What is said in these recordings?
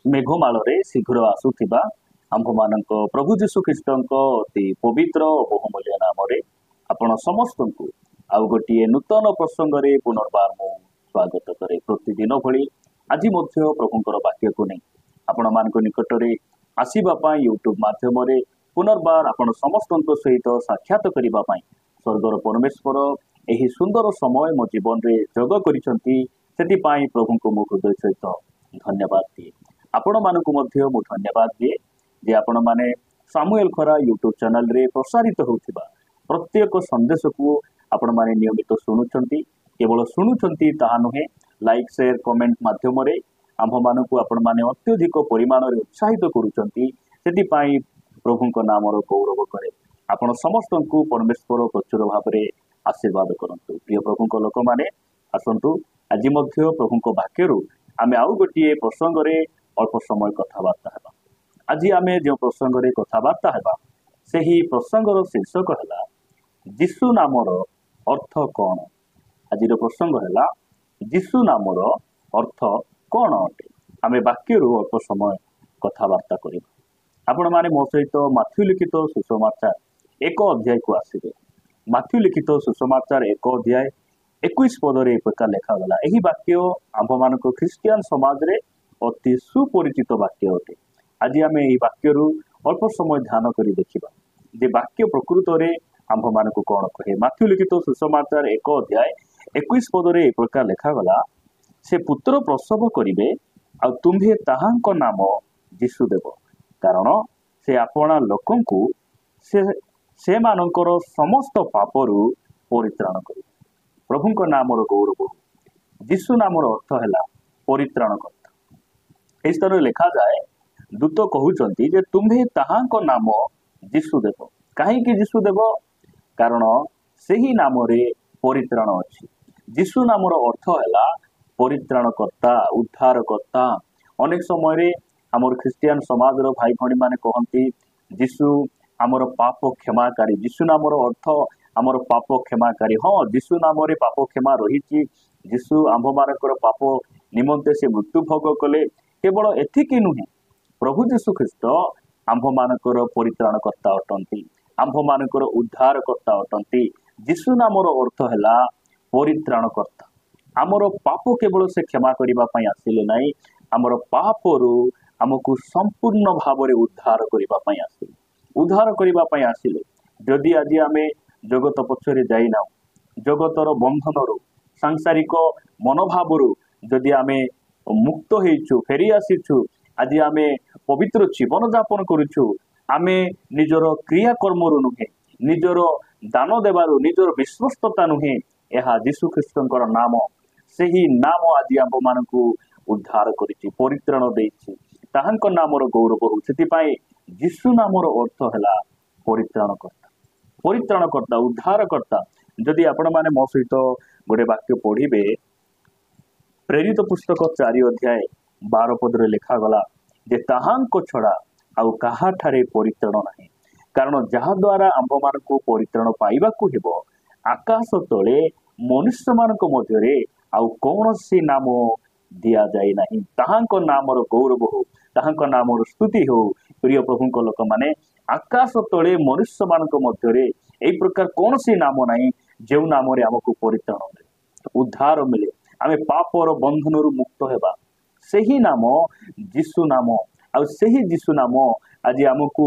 मेघमाଳରେ शीघ्र आसुथिबा आम्भमानक प्रभु जीशु ख्रीष्टଙ୍କ अति पवित्र ଓ बहुमूल्य नामରେ ଆପଣ ସମସ୍ତଙ୍କୁ ଆଉ ଗୋଟିଏ ନୂତନ ପ୍ରସଙ୍ଗରେ ପୁନର୍ବାର ମୁଁ ସ୍ୱାଗତ କରେ। ପ୍ରତିଦିନ ଭଳି ଆଜି ମଧ୍ୟ ପ୍ରଭୁଙ୍କର ବାକ୍ୟକୁ ନେଇ ଆପଣମାନଙ୍କ ନିକଟରେ ଆସିବା ପାଇଁ ୟୁଟ୍ୟୁବ ମାଧ୍ୟମରେ ପୁନର୍ବାର ଆପଣ ସମସ୍ତଙ୍କ ସହିତ ସାକ୍ଷାତ କରିବା ପାଇଁ ସ୍ୱର୍ଗର ପରମେଶ୍ୱର ଏହି ସୁନ୍ଦର ସମୟ ମୋ ଜୀବନରେ ଯୋଗ କରିଛନ୍ତି। ସେଥିପାଇଁ ପ୍ରଭୁଙ୍କୁ ମୁଁ ହୃଦୟ ସହିତ ଧନ୍ୟବାଦ ଦିଏ। ଆପଣମାନଙ୍କୁ ମଧ୍ୟ ମୁଁ ଧନ୍ୟବାଦ ଦିଏ ଯେ ଆପଣମାନେ ସାମୁଏଲ ଖରା ୟୁଟ୍ୟୁବ ଚ୍ୟାନେଲରେ ପ୍ରସାରିତ ହେଉଥିବା ପ୍ରତ୍ୟେକ ସନ୍ଦେଶକୁ ଆପଣମାନେ ନିୟମିତ ଶୁଣୁଛନ୍ତି। କେବଳ ଶୁଣୁଛନ୍ତି ତାହା ନୁହେଁ, ଲାଇକ୍ ସେୟାର କମେଣ୍ଟ ମାଧ୍ୟମରେ ଆମ୍ଭମାନଙ୍କୁ ଆପଣମାନେ ଅତ୍ୟଧିକ ପରିମାଣରେ ଉତ୍ସାହିତ କରୁଛନ୍ତି। ସେଥିପାଇଁ ପ୍ରଭୁଙ୍କ ନାମର ଗୌରବ କରେ। ଆପଣ ସମସ୍ତଙ୍କୁ ପରମେଶ୍ୱର ପ୍ରଚୁର ଭାବରେ ଆଶୀର୍ବାଦ କରନ୍ତୁ। ପ୍ରିୟ ପ୍ରଭୁଙ୍କ ଲୋକମାନେ, ଆସନ୍ତୁ ଆଜି ମଧ୍ୟ ପ୍ରଭୁଙ୍କ ବାକ୍ୟରୁ ଆମେ ଆଉ ଗୋଟିଏ ପ୍ରସଙ୍ଗରେ ଅଳ୍ପ ସମୟ କଥାବାର୍ତ୍ତା ହେବା। ଆଜି ଆମେ ଯେଉଁ ପ୍ରସଙ୍ଗରେ କଥାବାର୍ତ୍ତା ହେବା ସେହି ପ୍ରସଙ୍ଗର ଶୀର୍ଷକ ହେଲା ଯୀଶୁ ନାମର ଅର୍ଥ କ'ଣ। ଆଜିର ପ୍ରସଙ୍ଗ ହେଲା ଯୀଶୁ ନାମର ଅର୍ଥ କ'ଣ ଅଟେ। ଆମେ ବାକ୍ୟରୁ ଅଳ୍ପ ସମୟ କଥାବାର୍ତ୍ତା କରିବା। ଆପଣମାନେ ମୋ ସହିତ ମାଥ୍ୟୁ ଲିଖିତ ସୁସମାଚାର 1 ଅଧ୍ୟାୟକୁ ଆସିବେ। ମାଥ୍ୟୁ ଲିଖିତ ସୁସମାଚାର 1 ଅଧ୍ୟାୟ 21 ପଦରେ ଏ ପ୍ରକାର ଲେଖାଗଲା। ଏହି ବାକ୍ୟ ଆମ୍ଭମାନଙ୍କ ଖ୍ରୀଷ୍ଟିଆନ ସମାଜରେ ଅତି ସୁପରିଚିତ ବାକ୍ୟ ଅଟେ। ଆଜି ଆମେ ଏହି ବାକ୍ୟରୁ ଅଳ୍ପ ସମୟ ଧ୍ୟାନ କରି ଦେଖିବା ଯେ ବାକ୍ୟ ପ୍ରକୃତରେ ଆମ୍ଭମାନଙ୍କୁ କ'ଣ କହେ। ମାଥ୍ୟୁ ଲିଖିତ ସୁସମାଚାର 1 ଅଧ୍ୟାୟ 21 ପଦରେ ଏ ପ୍ରକାର ଲେଖାଗଲା, ସେ ପୁତ୍ର ପ୍ରସବ କରିବେ ଆଉ ତୁମ୍ଭେ ତାହାଙ୍କ ନାମ ଯୀଶୁ ଦେବ, କାରଣ ସେ ଆପଣା ଲୋକଙ୍କୁ ସେମାନଙ୍କର ସମସ୍ତ ପାପରୁ ପରିତ୍ରାଣ କରିବେ। ପ୍ରଭୁଙ୍କ ନାମର ଗୌରବ। ଯୀଶୁ ନାମର ଅର୍ଥ ହେଲା ପରିତ୍ରାଣକର୍ତ୍ତା। ଏହି ସ୍ତରରେ ଲେଖାଯାଏ, ଦୂତ କହୁଛନ୍ତି ଯେ ତୁମ୍ଭେ ତାହାଙ୍କ ନାମ ଯୀଶୁ ଦେବ। କାହିଁକି ଯୀଶୁ ଦେବ? କାରଣ ସେହି ନାମରେ ପରିତ୍ରାଣ ଅଛି। ଯୀଶୁ ନାମର ଅର୍ଥ ହେଲା ପରିତ୍ରାଣକର୍ତ୍ତା, ଉଦ୍ଧାରକର୍ତ୍ତା। ଅନେକ ସମୟରେ ଆମର ଖ୍ରୀଷ୍ଟିଆନ ସମାଜର ଭାଇ ଭଉଣୀ ମାନେ କହନ୍ତି ଯୀଶୁ ଆମର ପାପ କ୍ଷମାକାରୀ। ଯୀଶୁ ନାମର ଅର୍ଥ ଆମର ପାପ କ୍ଷମାକାରୀ। ହଁ, ଯୀଶୁ ନାମରେ ପାପ କ୍ଷମା ରହିଛି। ଯୀଶୁ ଆମ୍ଭମାନଙ୍କର ପାପ ନିମନ୍ତେ ସେ ମୃତ୍ୟୁ ଭୋଗ କଲେ। କେବଳ ଏତିକି ନୁହେଁ, ପ୍ରଭୁ ଯୀଶୁ ଖ୍ରୀଷ୍ଟ ଆମ୍ଭମାନଙ୍କର ପରିତ୍ରାଣକର୍ତ୍ତା ଅଟନ୍ତି, ଆମ୍ଭମାନଙ୍କର ଉଦ୍ଧାରକର୍ତ୍ତା ଅଟନ୍ତି। ଯୀଶୁ ନାମର ଅର୍ଥ ହେଲା ପରିତ୍ରାଣକର୍ତ୍ତା। ଆମର ପାପ କେବଳ ସେ କ୍ଷମା କରିବା ପାଇଁ ଆସିଲେ ନାହିଁ, ଆମର ପାପରୁ ଆମକୁ ସମ୍ପୂର୍ଣ୍ଣ ଭାବରେ ଉଦ୍ଧାର କରିବା ପାଇଁ ଆସିଲେ। ଉଦ୍ଧାର କରିବା ପାଇଁ ଆସିଲେ। ଯଦି ଆଜି ଆମେ ଜଗତ ପଛରେ ଯାଇନାହୁଁ, ଜଗତର ବନ୍ଧନରୁ, ସାଂସାରିକ ମନୋଭାବରୁ ଯଦି ଆମେ ମୁକ୍ତ ହେଇଛୁ, ଫେରି ଆସିଛୁ, ଆଜି ଆମେ ପବିତ୍ର ଜୀବନ ଯାପନ କରୁଛୁ, ଆମେ ନିଜର କ୍ରିୟାକର୍ମରୁ ନୁହେଁ, ନିଜର ଦାନ ଦେବାରୁ, ନିଜର ବିଶ୍ୱସ୍ତତା ନୁହେଁ, ଏହା ଯୀଶୁ ଖ୍ରୀଷ୍ଟଙ୍କର ନାମ। ସେହି ନାମ ଆଜି ଆମ୍ଭମାନଙ୍କୁ ଉଦ୍ଧାର କରିଛି, ପରିତ୍ରାଣ ଦେଇଛି। ତାହାଙ୍କ ନାମର ଗୌରବ ହଉ। ସେଥିପାଇଁ ଯୀଶୁ ନାମର ଅର୍ଥ ହେଲା ପରିତ୍ରାଣକର୍ତ୍ତା, ପରିତ୍ରାଣକର୍ତ୍ତା, ଉଦ୍ଧାରକର୍ତ୍ତା। ଯଦି ଆପଣମାନେ ମୋ ସହିତ ଗୋଟେ ବାକ୍ୟ ପଢିବେ, ପ୍ରେରିତ ପୁସ୍ତକ 4 ଅଧ୍ୟାୟ 12 ପଦରେ ଲେଖାଗଲା ଯେ ତାହାଙ୍କ ଛଡା ଆଉ କାହାଠାରେ ପରିତ୍ରାଣ ନାହିଁ, କାରଣ ଯାହା ଦ୍ୱାରା ଆମ୍ଭମାନଙ୍କୁ ପରିତ୍ରାଣ ପାଇବାକୁ ହେବ ଆକାଶ ତଳେ ମନୁଷ୍ୟମାନଙ୍କ ମଧ୍ୟରେ ଆଉ କୌଣସି ନାମ ଦିଆଯାଇ ନାହିଁ। ତାହାଙ୍କ ନାମର ଗୌରବ ହଉ, ତାହାଙ୍କ ନାମର ସ୍ତୁତି ହଉ। ପ୍ରିୟ ପ୍ରଭୁଙ୍କ ଲୋକମାନେ, ଆକାଶ ତଳେ ମନୁଷ୍ୟମାନଙ୍କ ମଧ୍ୟରେ ଏହି ପ୍ରକାର କୌଣସି ନାମ ନାହିଁ ଯେଉଁ ନାମରେ ଆମକୁ ପରିତ୍ରାଣ ମିଳେ, ଉଦ୍ଧାର ମିଳେ, ଆମେ ପାପର ବନ୍ଧନରୁ ମୁକ୍ତ ହେବା। ସେହି ନାମ ଯୀଶୁ ନାମ। ଆଉ ସେହି ଯୀଶୁ ନାମ ଆଜି ଆମକୁ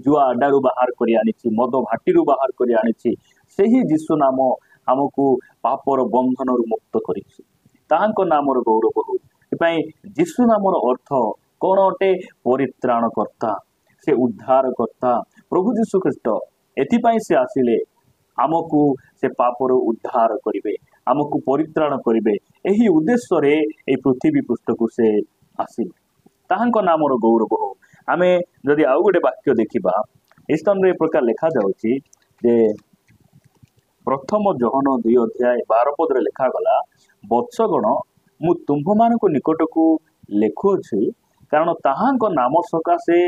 ଜୁଆ ଆଡାରୁ ବାହାର କରି ଆଣିଛି, ମଦ ଭାଟିରୁ ବାହାର କରି ଆଣିଛି। ସେହି ଯୀଶୁ ନାମ ଆମକୁ ପାପର ବନ୍ଧନରୁ ମୁକ୍ତ କରିଛି। ତାହାଙ୍କ ନାମର ଗୌରବ ହଉ। ସେଥିପାଇଁ ଯୀଶୁ ନାମର ଅର୍ଥ କ'ଣ ଅଟେ? ପରିତ୍ରାଣକର୍ତ୍ତା, ସେ ଉଦ୍ଧାରକର୍ତ୍ତା। ପ୍ରଭୁ ଯୀଶୁ ଖ୍ରୀଷ୍ଟ ଏଥିପାଇଁ ସେ ଆସିଲେ, ଆମକୁ ସେ ପାପରୁ ଉଦ୍ଧାର କରିବେ, ଆମକୁ ପରିତ୍ରାଣ କରିବେ। ଏହି ଉଦ୍ଦେଶ୍ୟରେ ଏହି ପୃଥିବୀ ପୃଷ୍ଠକୁ ସେ ଆସିଲେ। ତାହାଙ୍କ ନାମର ଗୌରବ ହଉ। ଆମେ ଯଦି ଆଉ ଗୋଟେ ବାକ୍ୟ ଦେଖିବା, ଏହି ସ୍ଥାନରେ ଏ ପ୍ରକାର ଲେଖାଯାଉଛି ଯେ ପ୍ରଥମ ଜହନ 2 ଅଧ୍ୟାୟ 12 ପଦରେ ଲେଖାଗଲା, ବତ୍ସଗଣ, ମୁଁ ତୁମ୍ଭମାନଙ୍କ ନିକଟକୁ ଲେଖୁଅଛି, କାରଣ ତାହାଙ୍କ ନାମ ସକାଶେ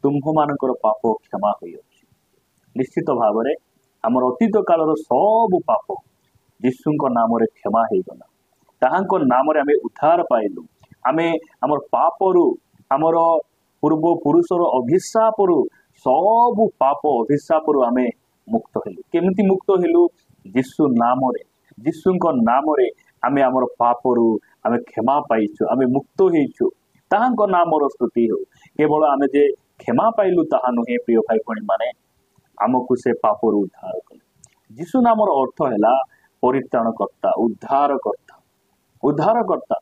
ତୁମ୍ଭମାନଙ୍କର ପାପ କ୍ଷମା ହୋଇଅଛି। ନିଶ୍ଚିତ ଭାବରେ ଆମର ଅତୀତ କାଳର ସବୁ ପାପ ଯୀଶୁଙ୍କ ନାମରେ କ୍ଷମା ହେଇଗଲା। ତାହାଙ୍କ ନାମରେ ଆମେ ଉଦ୍ଧାର ପାଇଲୁ। ଆମେ ଆମର ପାପରୁ आमर पूर्व पुरुषर अभिशापरू सबु पाप अभिशापरू आमे मुक्त हेलु केमिति मुक्त हेलु यीशु नाम रे यीशुଙ୍କ नामरे आमे आमर पापरू आमे क्षमा पाइछु आमे मुक्त हेइछु ताहाଙ୍କ नामर स्तुति हो केवल आमे जे क्षमा पाइलु ताहा नुहे प्रिय भाई भणी माने आमको से पापरू उद्धार कले यीशु नामर अर्थ हैला परित्राणकर्ता उद्धारकर्ता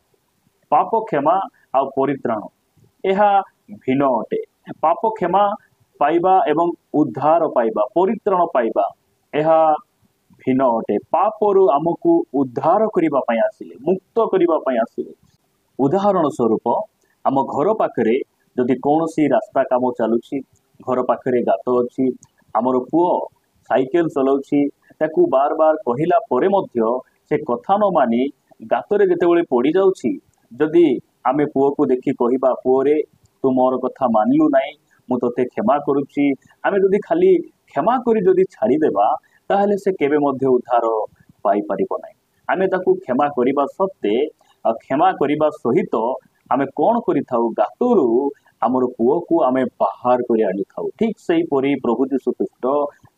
पाप क्षमा आ परित्राण यह भिन्न अटे पाप क्षमा पाइबा एवं उद्धार पाइबा परित्राण पाइबा यह भिन्न अटे पापरू आमको उद्धार करिबा पई आसिले मुक्त करिबा पई आसिले उदाहरण स्वरूप आम घर पाखरे जदि कौनसी रास्ता काम चलुछि घर पाखरे गात अछि आमर पुओ साइकेल चलाउछि ताकू बार बार कहिला परे मध्य से कथा न मानी गातरे जेतेबेले पड़ी जाउछि जदि आमे पुओ को देखि कहिबा पुओ रे तू मोर कथा मानिलु नाही मु तोते क्षमा करूछि आमे जदि खाली क्षमा करी जदि छाड़ी देबा ताहले से केबे मध्य उद्धार पाई परिबो नाही आमे ताकू क्षमा करिबा सत्ते क्षमा करिबा सहित आमे कोन करि थाउ गातरू आमर पुओ को आमे बाहर करि आनि थाउ ठीक सही परी प्रभु यीशु ख्रीष्ट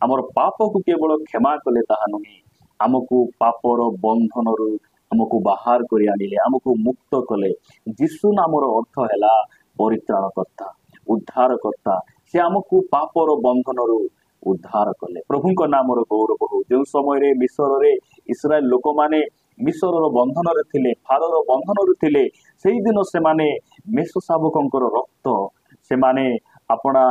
आमर पाप को केवल क्षमा कले ताहा नुहे आमको पापर बंधनरू आमको बाहर करि आनिले आमको मुक्त कले यीशु नामर अर्थ हैला परित्राणकर्ता उद्धारकर्ता से आमको पापर बंधनरू उद्धार कले प्रभुଙ୍କ नामर गौरव हो जो समय मिस्र रे इस्राएल लोक माने मिस्र बंधन रे थिले फारोर बंधन रे थिले सेही दिन से माने मेष शावकंकर रक्त से माने अपना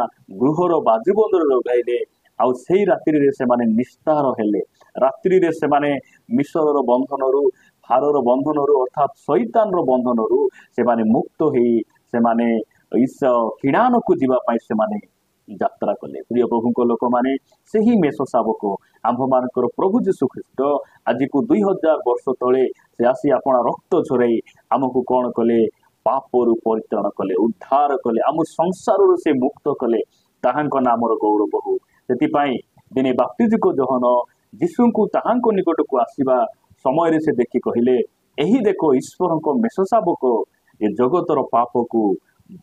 गृहर बाजुबंदर लगाइले आउ सेही रात्रि रे से माने निस्तार हेले रात्रि रे से माने मिस्र बंधनरू फारोर बंधनरू अर्थात शैतान रो बंधनरू से माने मुक्त हेई से माने इस किणान को जीवा पाई से माने यात्रा कले प्रिय प्रभु लोक माने सेही मेष शावक आंभ मानकर प्रभु यीशु ख्रीष्ट आज को 2000 वर्ष तले से आसी अपना रक्त झरई आमको कौन कले पापरू परित्राण कले उद्धार कले आम संसार से मुक्त कले ताहांक नामर गौरव हो सेतिपाई दिने बाप्तिजिक जोहन यीशु को ताहांक निकट को आसीबा समय से देखि कहिले एही देखो ईश्वर मेष शावक ए जगतर पाप को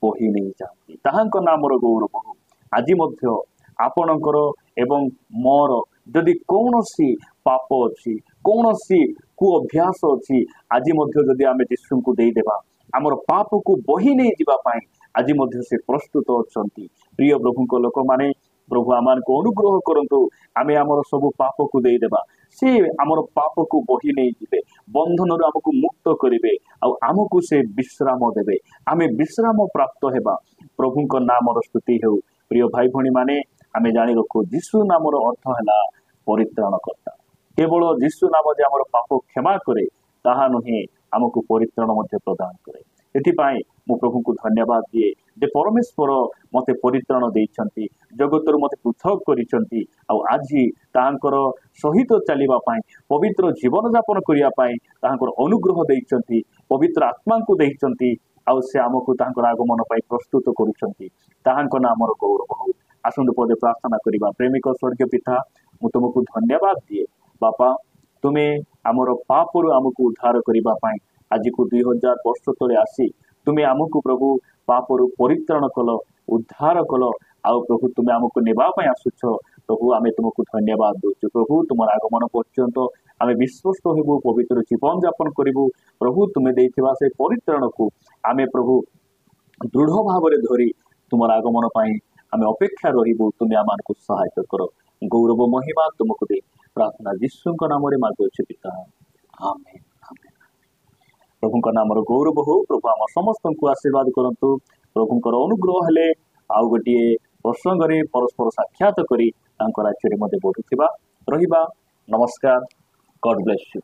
बही नहीं जाती ताहांक नामर गौरव हो आज मध्य आपणकर एवं मोर जदि कौनसी पाप अच्छी कौनसी कु अभ्यास अच्छी आज मध्य जदि आमे यीशु को दे देबा हमर पाप को बही नहीं जीवा पाई आज मध्य से प्रस्तुत अछंती प्रिय प्रभुଙ୍କ लोक माने प्रभु आमान को अनुग्रह करंतु आमे हमर सब पाप को दे देबा से हमर पाप को बही नहीं जीवे बंधन रो हमको मुक्त करिवे आ हमको से विश्राम देबे आमे विश्राम प्राप्त हेबा प्रभुଙ୍କ नामर स्तुति हेउ प्रिय भाई भणी माने आमे जानि रखो यीशु नामर अर्थ हैला परित्राणकर्ता केवल यीशु नाम जे हमर पाप क्षमा करे ताहा नुहे हमको परित्राण मध्य प्रदान करे एथिपाई मु प्रभु को धन्यवाद दिए जे परमेश्वर मते परित्राण देइछंती जगतर मते पृथक करिछंती आ आज तांकर सहित चलिबा पाई पवित्र जीवन यापन करिया पाई तांकर अनुग्रह देइछंती पवित्र आत्मा को देइछंती आ से हमको तांकर आगमन पाई प्रस्तुत करूछंती तांक नामर गौरव हो आसंद पदे प्रार्थना करिबा प्रेमिक स्वर्गीय पिता मु तुमको धन्यवाद दिए बापा तुमे आमर पापरू आमको उद्धार करिबा पाई आज को 2000 वर्ष तले आसी तुमे आमको प्रभु पापरू परित्राण कल उद्धार कल आउ प्रभु तुमे आमको नेबा पाई आसुछ प्रभु आमे तुमको धन्यवाद दोछु प्रभु तुमर आगमन पर्यंत आमे विश्वस्त हेबु पवित्र जीवन यापन करिबु प्रभु तुमे देइथिबा से परित्राण को आमे प्रभु दृढ़ भाव रे धरी तुमर आगमन पाई आमे अपेक्षा रहिबु तुमे आमानकु सहायता करो गौरव महिमा तुमको दे प्रार्थना यीशुଙ୍କ नाम रे मागुछु पिता आमेन आमेन प्रभुଙ୍କ नामर गौरव हो प्रभु आम समस्त को आशीर्वाद करंतु प्रभुଙ୍କର अनुग्रह हेले आउ गोटे प्रसंग रे परस्पर साक्षात करी तांकर राज्य रे मते बढ़ुथिबा रहिबा नमस्कार गॉड ब्लेस यू।